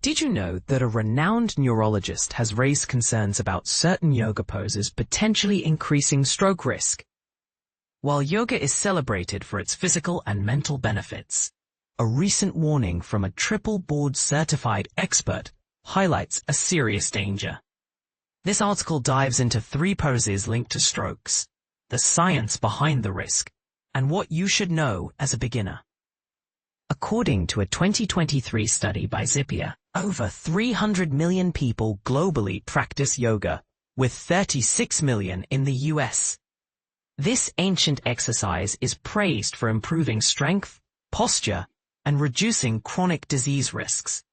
Did you know that a renowned neurologist has raised concerns about certain yoga poses potentially increasing stroke risk? While yoga is celebrated for its physical and mental benefits, a recent warning from a triple board-certified expert highlights a serious danger. This article dives into 3 poses linked to strokes, the science behind the risk, and what you should know as a beginner. According to a 2023 study by Zippia, over 300 million people globally practice yoga, with 36 million in the US. This ancient exercise is praised for improving strength, posture, and reducing chronic disease risks.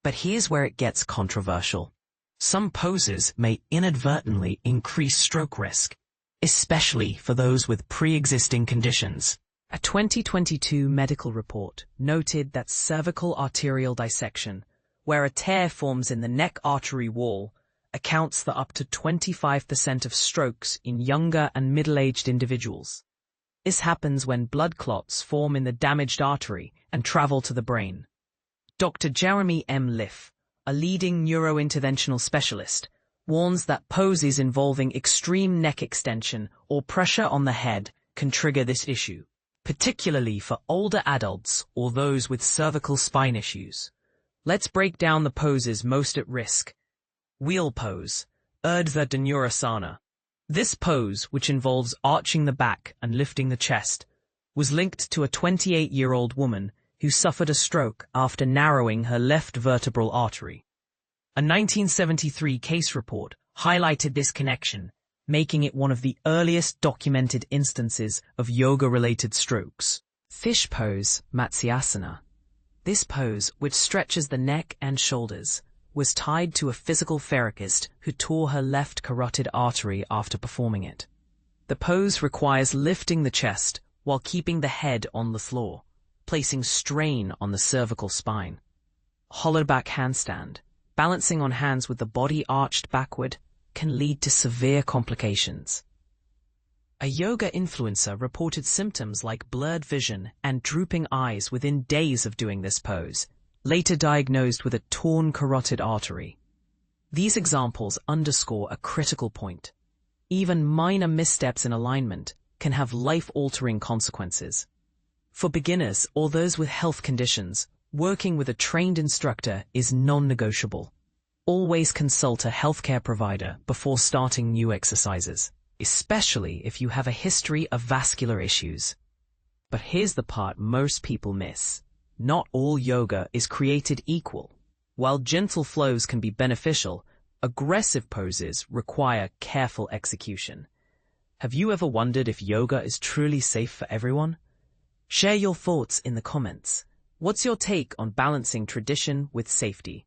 But here's where it gets controversial. Some poses may inadvertently increase stroke risk, especially for those with pre-existing conditions. A 2022 medical report noted that cervical arterial dissection, where a tear forms in the neck artery wall, accounts for up to 25% of strokes in younger and middle-aged individuals. This happens when blood clots form in the damaged artery and travel to the brain. Dr. Jeremy M. Liff, a leading neurointerventional specialist, warns that poses involving extreme neck extension or pressure on the head can trigger this issue, particularly for older adults or those with cervical spine issues. Let's break down the poses most at risk. Wheel pose, Urdhva Dhanurasana. This pose, which involves arching the back and lifting the chest, was linked to a 28-year-old woman who suffered a stroke after narrowing her left vertebral artery. A 1973 case report highlighted this connection, making it one of the earliest documented instances of yoga-related strokes. Fish pose, Matsyasana. This pose, which stretches the neck and shoulders, was tied to a physical therapist who tore her left carotid artery after performing it. The pose requires lifting the chest while keeping the head on the floor, placing strain on the cervical spine. Hollowback handstand, balancing on hands with the body arched backward, can lead to severe complications. A yoga influencer reported symptoms like blurred vision and drooping eyes within days of doing this pose, later diagnosed with a torn carotid artery. These examples underscore a critical point. Even minor missteps in alignment can have life-altering consequences. For beginners or those with health conditions, working with a trained instructor is non-negotiable. Always consult a healthcare provider before starting new exercises, especially if you have a history of vascular issues. But here's the part most people miss. Not all yoga is created equal. While gentle flows can be beneficial, aggressive poses require careful execution. Have you ever wondered if yoga is truly safe for everyone? Share your thoughts in the comments. What's your take on balancing tradition with safety?